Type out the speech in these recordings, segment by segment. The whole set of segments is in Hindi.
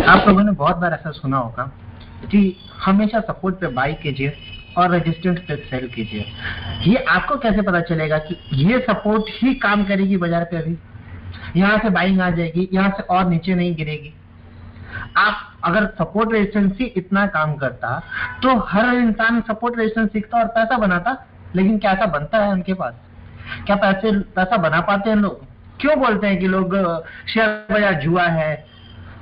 आप लोगों ने बहुत बार ऐसा सुना होगा कि हमेशा सपोर्ट पे बाई कीजिए और रेजिस्टेंस पे सेल कीजिए। ये आपको कैसे पता चलेगा कि ये सपोर्ट ही काम करेगी बाजार पे? अभी यहाँ से बाइंग आ जाएगी, यहाँ से और नीचे नहीं गिरेगी। आप अगर सपोर्ट रेजिस्टेंस ही इतना काम करता तो हर इंसान सपोर्ट रेजिस्टेंस सीखता और पैसा बनाता। लेकिन क्या ऐसा बनता है उनके पास? क्या पैसा बना पाते हैं लोग? क्यों बोलते हैं कि लोग शेयर बाजार जुआ है?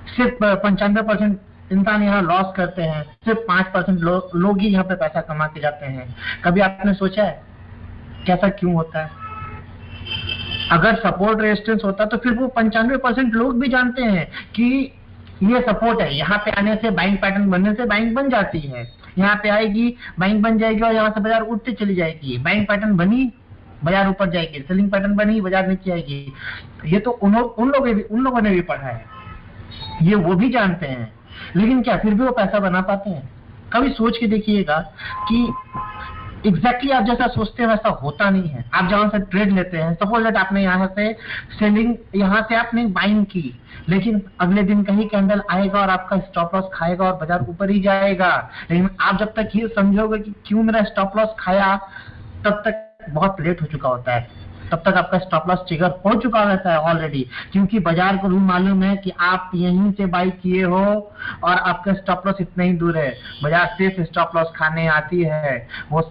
सिर्फ 95% इंसान यहाँ लॉस करते हैं, सिर्फ 5% लोग ही यहाँ पे पैसा कमा के जाते हैं। कभी आपने सोचा है कैसा क्यों होता है? अगर सपोर्ट रेजिस्टेंस होता तो फिर वो 95% लोग भी जानते हैं कि ये सपोर्ट है, यहाँ पे आने से बाइंग पैटर्न बनने से बाइंग बन जाती है, यहाँ पे आएगी बाइंग बन जाएगी और यहाँ से बाजार उठते चली जाएगी। बाइंग पैटर्न बनी बाजार ऊपर जाएगी, सेलिंग पैटर्न बनी बाजार नीचे आएगी। ये तो उन लोगों ने भी पढ़ा है, ये वो भी जानते हैं। लेकिन क्या फिर भी वो पैसा बना पाते हैं? कभी सोच के देखिएगा कि एग्जैक्टली आप जैसा सोचते हैं वैसा होता नहीं है। आप जहां से ट्रेड लेते हैं, सपोज दैट आपने यहाँ से सेलिंग, यहाँ से आपने बाइंग की, लेकिन अगले दिन कहीं कैंडल आएगा और आपका स्टॉप लॉस खाएगा और बाजार ऊपर ही जाएगा। लेकिन आप जब तक ये समझोगे कि क्यों मेरा स्टॉप लॉस खाया, तब तक बहुत लेट हो चुका होता है। तब तक आपका स्टॉप लॉस ट्रिगर हो चुका रहता है ऑलरेडी, क्योंकि बाजार को भी मालूम है कि आप यहीं से बाई किए हो और आपका स्टॉप लॉस इतना ही दूर है। बाजार सिर्फ स्टॉप लॉस खाने आती है, वो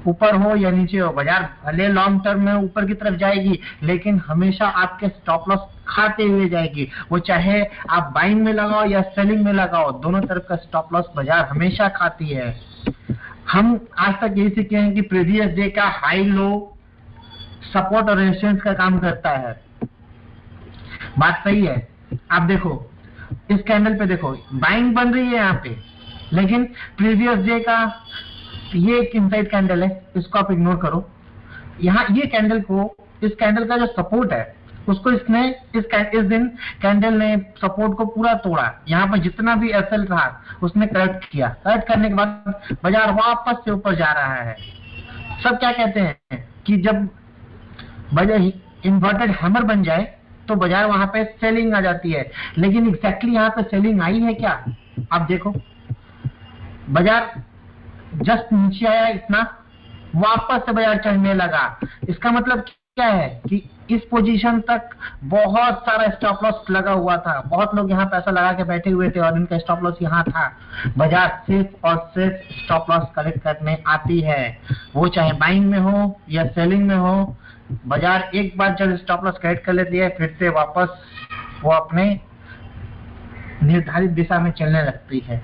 ऊपर हो या नीचे हो। बाजार भले लॉन्ग टर्म में ऊपर की तरफ जाएगी, लेकिन हमेशा आपके स्टॉप लॉस खाते हुए जाएगी। वो चाहे आप बाइंग में लगाओ या सेलिंग में लगाओ, दोनों तरफ का स्टॉप लॉस बाजार हमेशा खाती है। हम आज तक यही सीखे हैं कि प्रीवियस डे का हाई लो सपोर्ट और रेजिस्टेंस का काम करता है। बात सही है। आप देखो इस कैंडल पे, देखो बाइंग बन रही है यहाँ पे, लेकिन प्रीवियस डे का ये एक इनसाइड कैंडल है, इसको आप इग्नोर करो। यहाँ ये कैंडल को, इस कैंडल का जो सपोर्ट है उसको इसने इस दिन कैंडल ने सपोर्ट को पूरा तोड़ा। यहाँ पर जितना भी एसएल रहा उसने करेक्ट किया। करेक्ट करने के बाद बाजार वापस से ऊपर जा रहा है। सब क्या कहते हैं कि जब बाजार इन्वर्टेड हैमर बन जाए तो बाजार वहां पे सेलिंग आ जाती है। लेकिन एग्जैक्टली यहाँ पे सेलिंग आई है क्या? आप देखो बाजार जस्ट नीचे आया इतना, वापस से बाजार चढ़ने लगा। इसका मतलब क्या है कि इस पोजीशन तक बहुत सारा स्टॉप लॉस लगा हुआ था। बहुत लोग यहाँ पैसा लगा के बैठे हुए थे और इनका स्टॉप लॉस यहाँ था। बाजार सिर्फ और सिर्फ स्टॉप लॉस कलेक्ट करने आती है, वो चाहे बाइंग में हो या सेलिंग में हो। बाजार एक बार जब स्टॉप लॉस कलेक्ट कर लेती है, फिर से वापस वो अपने निर्धारित दिशा में चलने लगती है।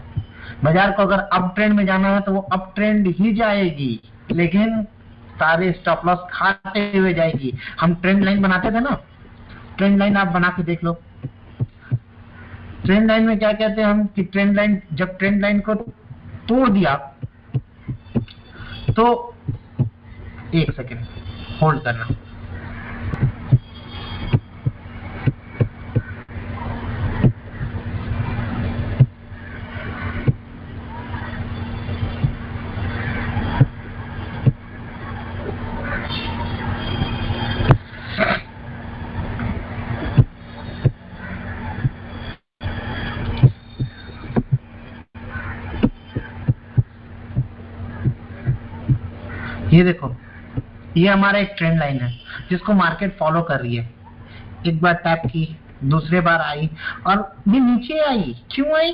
बाजार को अगर अप ट्रेंड में जाना है तो वो अप ट्रेंड ही जाएगी, लेकिन सारे स्टॉप लॉस खाते हुए जाएगी। हम ट्रेंड लाइन बनाते थे ना, ट्रेंड लाइन आप बना के देख लो। ट्रेंड लाइन में क्या कहते हैं हम कि ट्रेंड लाइन, जब ट्रेंड लाइन को तोड़ दिया तो, एक सेकेंड होल्ड करना। ये देखो, ये हमारा एक ट्रेंड लाइन है जिसको मार्केट फॉलो कर रही है। एक बार टैप की, दूसरे बार आई और ये नीचे आई। क्यों आई?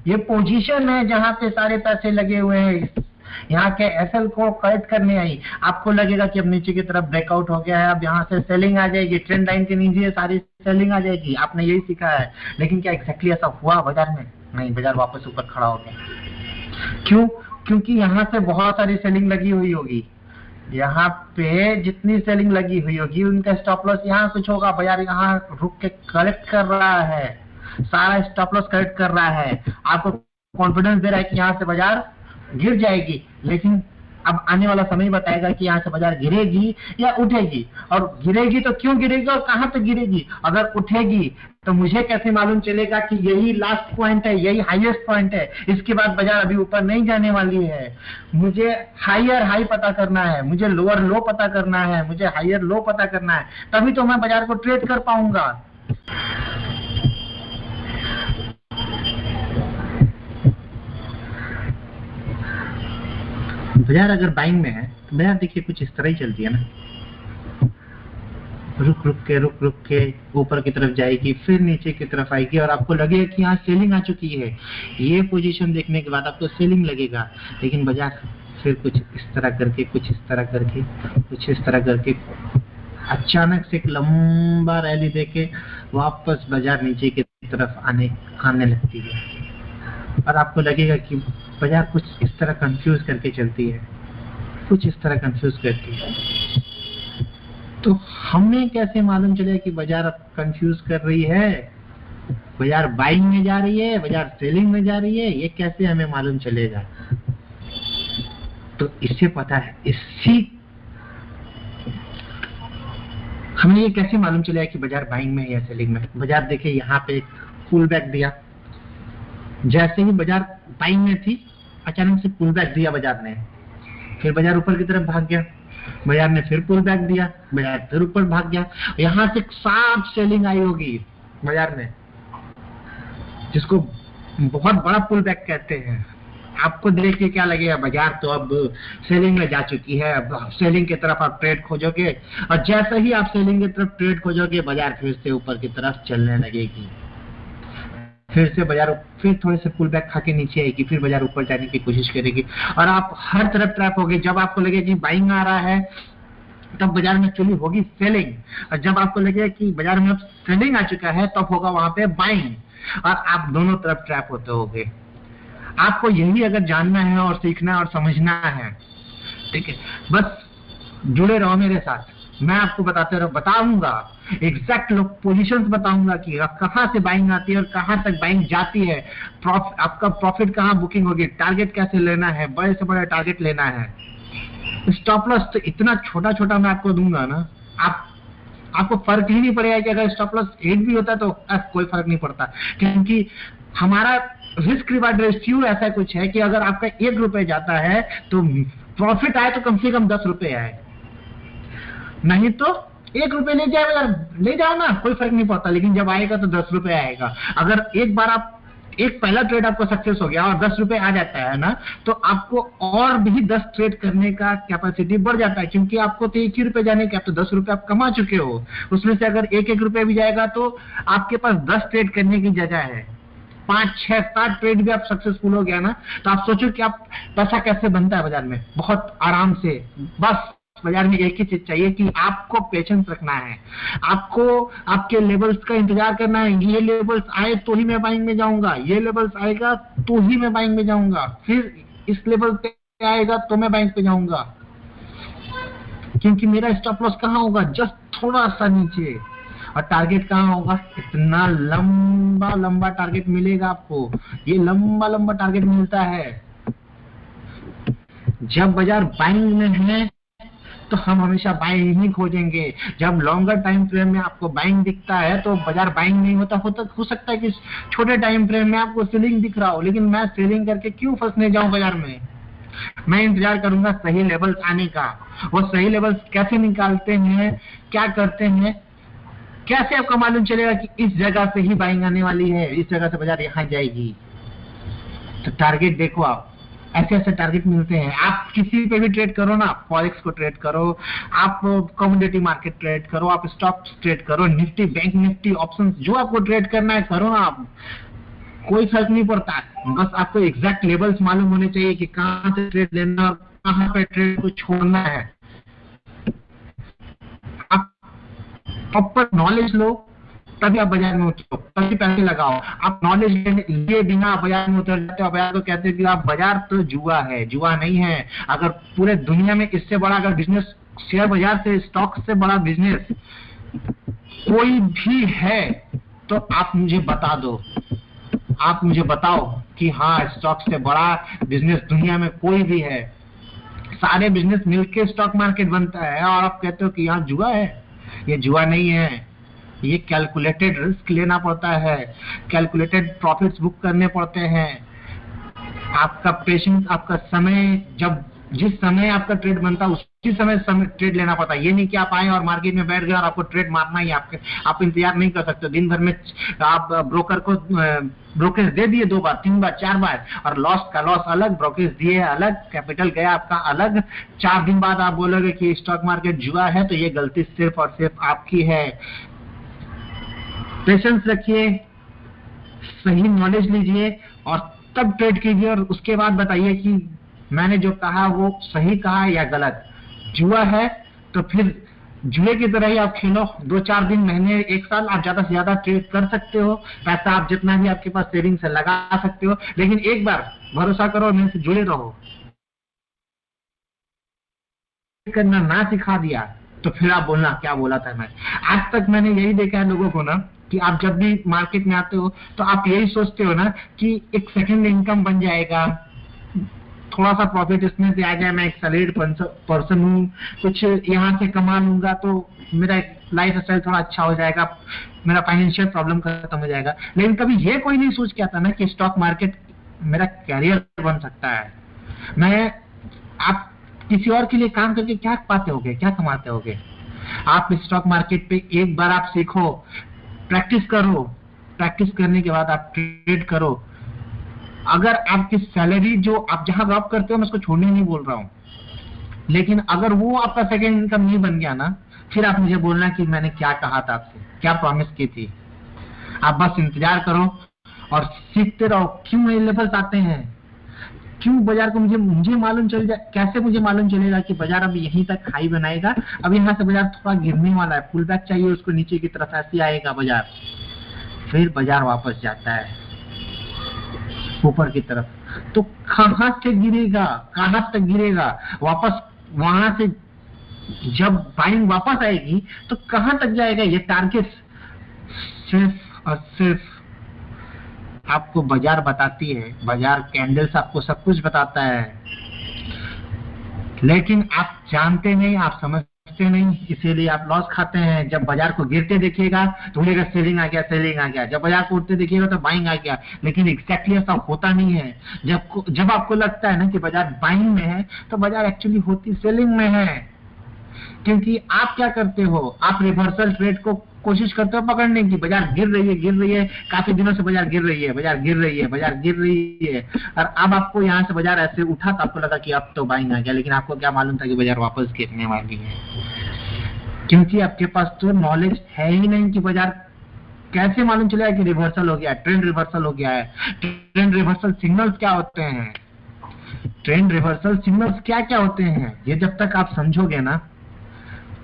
ये पोजीशन है जहां पे सारे पैसे लगे हुए हैं। यहाँ के एसएल को करेक्ट करने आई। आपको लगेगा कि अब नीचे की तरफ ब्रेकआउट हो गया है, अब यहाँ से सेलिंग आ जाएगी, ट्रेंड लाइन के नीचे सारी सेलिंग आ जाएगी। आपने यही सीखा है, लेकिन क्या एक्जैक्टली ऐसा हुआ बाजार में? नहीं, बाजार वापस ऊपर खड़ा हो गया। क्यों? क्योंकि यहाँ से बहुत सारी सेलिंग लगी हुई होगी। यहाँ पे जितनी सेलिंग लगी हुई होगी उनका स्टॉप लॉस यहाँ कुछ होगा। बाजार यहाँ रुक के कलेक्ट कर रहा है, सारा स्टॉप लॉस कलेक्ट कर रहा है। आपको कॉन्फिडेंस दे रहा है कि यहाँ से बाजार गिर जाएगी, लेकिन अब आने वाला समय बताएगा कि यहाँ से बाजार गिरेगी या उठेगी। और गिरेगी तो क्यों गिरेगी और कहाँ पे गिरेगी? अगर उठेगी तो मुझे कैसे मालूम चलेगा कि यही लास्ट पॉइंट है, यही हाईएस्ट पॉइंट है, इसके बाद बाजार अभी ऊपर नहीं जाने वाली है। मुझे हायर हाई पता करना है, मुझे लोअर लो पता करना है, मुझे हायर लो पता करना है, तभी तो मैं बाजार को ट्रेड कर पाऊंगा। बाजार अगर बाइंग में है तो बाजार देखिए कुछ इस तरह ही चलती है ना, रुक रुक के ऊपर की तरफ जाएगी, फिर नीचे की तरफ आएगी और आपको लगेगा कि यहाँ सेलिंग आ चुकी है। ये पोजीशन देखने के बाद आपको सेलिंग लगेगा, लेकिन बाजार फिर कुछ इस तरह करके कुछ इस तरह करके कुछ इस तरह करके अचानक से एक लंबा रैली देके वापस बाजार नीचे की तरफ आने लगती है और आपको लगेगा कि बाजार कुछ इस तरह कंफ्यूज करके चलती है, कुछ इस तरह कंफ्यूज करती है। तो हमें कैसे मालूम चलेगा कि बाजार कंफ्यूज कर रही है, बाजार बाइंग में जा रही है, बाजार सेलिंग में जा रही है? ये कैसे हमें मालूम चलेगा? तो इससे पता है, हमें ये कैसे मालूम चलेगा कि बाजार बाइंग में है या सेलिंग में? बाजार देखिए यहाँ पे एक पुल बैक दिया, जैसे ही बाजार बाइंग में थी अचानक से पुल बैक दिया बाजार ने, फिर बाजार ऊपर की तरफ भाग गया, बाजार ने फिर पुल बैक दिया, बाजार फिर ऊपर भाग गया। यहाँ से साफ सेलिंग आई होगी बाजार में, जिसको बहुत बड़ा पुल बैक कहते हैं। आपको देख के क्या लगेगा, बाजार तो अब सेलिंग में जा चुकी है, अब सेलिंग की तरफ आप ट्रेड खोजोगे और जैसे ही आप सेलिंग की तरफ ट्रेड खोजोगे बाजार फिर से ऊपर की तरफ चलने लगेगी, फिर से बाजार फिर थोड़े से पुल बैक खा के नीचे आएगी, फिर बाजार ऊपर जाने की कोशिश करेगी और आप हर तरफ ट्रैप होगे। जब आपको लगे कि बाइंग आ रहा है तब बाजार में एक्चुअली होगी सेलिंग, और जब आपको लगे कि बाजार में अब सेलिंग आ चुका है तब होगा वहां पे बाइंग, और आप दोनों तरफ ट्रैप होते होगे। आपको यही अगर जानना है और सीखना है और समझना है, ठीक है, बस जुड़े रहो मेरे साथ, मैं आपको बताऊंगा एग्जैक्ट पोजीशंस बताऊंगा कि कहां से बाइंग आती है और कहां तक बाइंग जाती है, आपका प्रॉफिट कहां बुकिंग होगी, टारगेट कैसे लेना है, बड़े से बड़े टारगेट लेना है। स्टॉप लॉस तो इतना छोटा छोटा मैं आपको दूंगा ना, आपको फर्क ही नहीं पड़ेगा कि अगर स्टॉप लॉस 8 भी होता है तो कोई फर्क नहीं पड़ता, क्योंकि हमारा रिस्क रिवार्ड रेशियो ऐसा कुछ है कि अगर आपका 1 रुपए जाता है तो प्रॉफिट आए तो कम से कम 10 रुपए आए, नहीं तो 1 रुपए ले जाओ ना, कोई फर्क नहीं पड़ता, लेकिन जब आएगा तो 10 रुपए आएगा। अगर एक बार एक पहला ट्रेड आपको सक्सेस हो गया और 10 रुपए आ जाता है ना, तो आपको और भी 10 ट्रेड करने का कैपेसिटी बढ़ जाता है, क्योंकि आपको तो 1 ही रुपए जाने के, आप तो 10 रुपए आप कमा चुके हो, उसमें से अगर 1 रुपए भी जाएगा तो आपके पास 10 ट्रेड करने की जगह है, 5, 6, 7 ट्रेड भी आप सक्सेसफुल हो गया ना, तो आप सोचो कि आप पैसा कैसे बनता है बाजार में, बहुत आराम से। बस बाजार में एक ही चीज चाहिए कि आपको पेशेंस रखना है, आपको आपके लेवल्स का इंतजार करना है। ये लेवल्स आए तो ही मैं बाइंग में जाऊंगा, ये लेवल्स आएगा तो ही मैं बाइंग में जाऊंगा, फिर इस लेवल पे आएगा तो मैं बाइंग पे जाऊंगा, क्योंकि मेरा स्टॉप लॉस कहाँ होगा, जस्ट थोड़ा सा नीचे, और टारगेट कहाँ होगा, इतना लंबा लंबा टारगेट मिलेगा आपको। ये लंबा लंबा टारगेट मिलता है जब बाजार बाइंग में है, तो हम हमेशा बाइंग ही खोजेंगे। जब लॉन्गर टाइम फ्रेम में आपको बाइंग दिखता है तो बाजार बाइंग नहीं होता, हो सकता है कि छोटे टाइम फ्रेम में आपको सेलिंग दिख रहा हो, लेकिन मैं सेलिंग करके क्यों फंसने जाऊं बाजार में, मैं इंतजार करूंगा सही लेवल्स आने का। वो सही लेवल्स कैसे निकालते हैं, क्या करते हैं, कैसे आपको मालूम चलेगा कि इस जगह से ही बाइंग आने वाली है, इस जगह से बाजार यहाँ जाएगी। तो टारगेट देखो, आप ऐसे ऐसे टारगेट मिलते हैं। आप किसी पे भी ट्रेड करो ना, फॉरेक्स को ट्रेड करो, आप कमोडिटी मार्केट ट्रेड करो, आप स्टॉक्स ट्रेड करो, निफ्टी, बैंक निफ्टी, ऑप्शंस, जो आपको ट्रेड करना है करो ना, आप कोई फर्क नहीं पड़ता। बस आपको एग्जैक्ट लेवल्स मालूम होने चाहिए कि कहां से ट्रेड लेना, कहां पे ट्रेड को छोड़ना है। आप प्रॉपर नॉलेज लो, तभी आप बाजार में उतरो, तभी पैसे लगाओ। आप नॉलेज लिए बिना बाजार में उतर जाते हो, बाजार को कहते हैं कि आप बाजार तो जुआ है, जुआ नहीं है। अगर पूरे दुनिया में इससे बड़ा अगर बिजनेस शेयर बाजार से, स्टॉक से बड़ा बिजनेस कोई भी है तो आप मुझे बता दो, आप मुझे बताओ कि हाँ स्टॉक से बड़ा बिजनेस दुनिया में कोई भी है। सारे बिजनेस मिलके स्टॉक मार्केट बनता है और आप कहते हो कि यहाँ जुआ है। ये जुआ नहीं है, ये कैलकुलेटेड रिस्क लेना पड़ता है, कैलकुलेटेड प्रॉफिट्स बुक करने पड़ते हैं। आपका पेशेंस, आपका समय, जब जिस समय आपका ट्रेड बनता है उसी उसी समय ट्रेड लेना पड़ता है। ये नहीं कि आप आए और मार्केट में बैठ गए और आपको ट्रेड मारना ही आपके, आप इंतजार नहीं कर सकते। दिन भर में आप ब्रोकर को ब्रोकेज दे दिए 2 बार 3 बार 4 बार, और लॉस का लॉस अलग, ब्रोकेज दिए अलग, कैपिटल गया आपका अलग। 4 दिन बाद आप बोलोगे कि स्टॉक मार्केट जुआ है, तो ये गलती सिर्फ और सिर्फ आपकी है। पेशेंस रखिए, सही नॉलेज लीजिए और तब ट्रेड कीजिए, और उसके बाद बताइए कि मैंने जो कहा वो सही कहा या गलत। जुआ है तो फिर जुए की तरह ही आप खेलो। 2-4 दिन, महीने, 1 साल आप ज्यादा से ज्यादा ट्रेड कर सकते हो। पैसा आप जितना भी आपके पास सेविंग से लगा सकते हो, लेकिन एक बार भरोसा करो, मेरे से जुड़े रहो। करना ना सिखा दिया तो फिर आप बोलना क्या बोला था मैं। आज तक मैंने यही देखा है लोगों को ना, कि आप जब भी मार्केट में आते हो तो आप यही सोचते हो ना कि एक सेकंड इनकम बन जाएगा, थोड़ा सा प्रॉफिट इसमें से आ जाए, मैं एक सैलरीड पर्सन हूँ, कुछ यहाँ से कमा लूंगा तो मेरा लाइफ स्टाइल थोड़ा अच्छा हो जाएगा, मेरा फाइनेंशियल प्रॉब्लम खत्म हो जाएगा। लेकिन कभी ये कोई नहीं सोच के आता ना कि स्टॉक मार्केट मेरा कैरियर बन सकता है। मैं आप किसी और के लिए काम करके क्या पाते होगे, क्या कमाते होगे? आप स्टॉक मार्केट पे एक बार आप सीखो, प्रैक्टिस करो, प्रैक्टिस करने के बाद आप ट्रेड करो। अगर आपकी सैलरी जो आप जहां जॉब करते हो, मैं उसको छोड़ने नहीं बोल रहा हूँ, लेकिन अगर वो आपका सेकेंड इनकम नहीं बन गया ना, फिर आप मुझे बोलना कि मैंने क्या कहा था आपसे, क्या प्रॉमिस की थी। आप बस इंतजार करो और सीखते रहो। क्यों ये लेवल्स आते हैं, क्यों बाजार को मुझे मालूम चल जाए, कैसे मुझे मालूम चलेगा कि बाजार अब यहीं तक हाई बनाएगा, अब यहाँ से बाजार थोड़ा गिरने वाला है, पुल बैक चाहिए उसको नीचे की तरफ, ऐसे आएगा बाजार, फिर बाजार वापस जाता है ऊपर की तरफ। तो कहां से गिरेगा, कहां तक गिरेगा, वापस वहां से जब बाइंग वापस आएगी तो कहां तक जाएगा, ये टारगेट सिर्फ और सिर्फ आपको बाजार बताती है। बाजार कैंडल्स आपको सब कुछ बताता है, लेकिन आप जानते नहीं, आप समझते नहीं, इसीलिए आप लॉस खाते हैं। जब बाजार को गिरते देखिएगा तो बोलेगा सेलिंग आ गया, सेलिंग आ गया। जब बाजार को उठते देखिएगा तो बाइंग आ गया, लेकिन एग्जैक्टली ऐसा होता नहीं है। जब आपको लगता है ना कि बाजार बाइंग में है, तो बाजार एक्चुअली होती सेलिंग में है। क्योंकि आप क्या करते हो, आप रिवर्सल ट्रेड को कोशिश करते हो पकड़ने की। बाजार गिर रही है, काफी दिनों से बाजार गिर रही है, बाजार गिर रही है, और अब आपको यहाँ से बाजार ऐसे उठा तो आपको लगा कि अब तो बाइंग आ गया, लेकिन आपको क्या मालूम था कि बाजार वापस गिरने वाली है। क्योंकि आपके पास तो नॉलेज है ही नहीं कि बाजार कैसे मालूम चलेगा कि रिवर्सल हो गया, ट्रेंड रिवर्सल हो गया है। ट्रेंड रिवर्सल सिग्नल्स क्या होते हैं, ट्रेंड रिवर्सल सिग्नल्स क्या क्या होते हैं, ये जब तक आप समझोगे ना,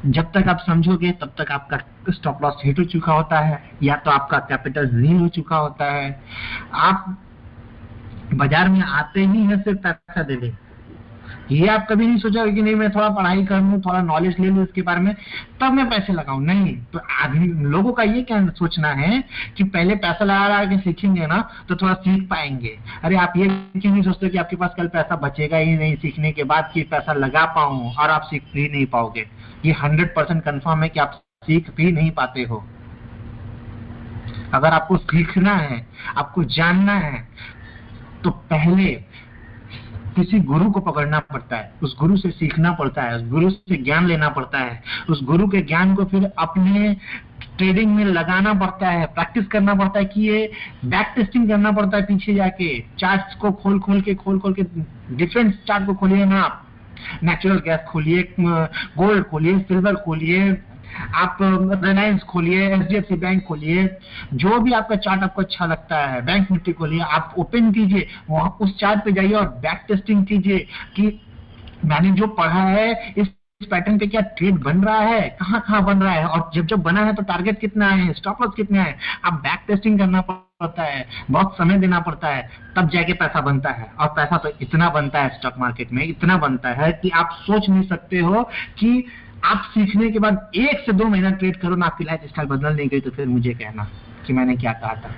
जब तक आप समझोगे तब तक आपका स्टॉप लॉस हिट हो चुका होता है, या तो आपका कैपिटल ज़ीरो हो चुका होता है। आप बाजार में आते ही हैं सिर्फ पैसा दे दे, ये आप कभी नहीं सोचा कि नहीं मैं थोड़ा पढ़ाई कर लूं, थोड़ा नॉलेज ले लूं इसके बारे में, तब मैं पैसे लगाऊं। नहीं, तो आदमी लोगों का ये क्या सोचना है कि पहले पैसा लगा के सीखेंगे ना तो थोड़ा सीख पाएंगे। अरे आप ये क्यों नहीं सोचते कि आपके पास कल पैसा बचेगा ही नहीं सीखने के बाद, कि पैसा लगा पाऊं, और आप सीख भी नहीं पाओगे। ये 100% कंफर्म है कि आप सीख भी नहीं पाते हो। अगर आपको सीखना है, आपको जानना है, तो पहले किसी गुरु को पकड़ना पड़ता है, उस गुरु से सीखना पड़ता है, उस गुरु से ज्ञान लेना पड़ता है, उस गुरु के ज्ञान को फिर अपने ट्रेडिंग में लगाना पड़ता है, प्रैक्टिस करना पड़ता है, कि ये बैक टेस्टिंग करना पड़ता है। पीछे जाके चार्ट्स को खोल खोल के डिफरेंट चार्ट को खोलिए ना, आप नेचुरल गैस खोलिए, गोल्ड खोलिए, सिल्वर खोलिए, आप रिलायंस खोलिए, एचडीएफसी बैंक खोलिए, जो भी आपका चार्ट आपको अच्छा लगता है, बैंक निफ्टी खोलिए, आप ओपन कीजिए, वहां उस चार्ट पे जाइए और बैक टेस्टिंग कीजिए कि मैंने जो पढ़ा है इस पैटर्न पे क्या ट्रेड बन रहा है, कहाँ बन रहा है, और जब बना है तो टारगेट कितना है, स्टॉप लॉस कितना है। आप बैक टेस्टिंग करना पड़ता है, बहुत समय देना पड़ता है, तब जाके पैसा बनता है। और पैसा तो इतना बनता है स्टॉक मार्केट में, इतना बनता है कि आप सोच नहीं सकते हो कि आप सीखने के बाद 1 से 2 महीना ट्रेड करो ना, आपकी लाइफ स्टाइल बदल नहीं गई तो फिर मुझे कहना कि मैंने क्या कहा था।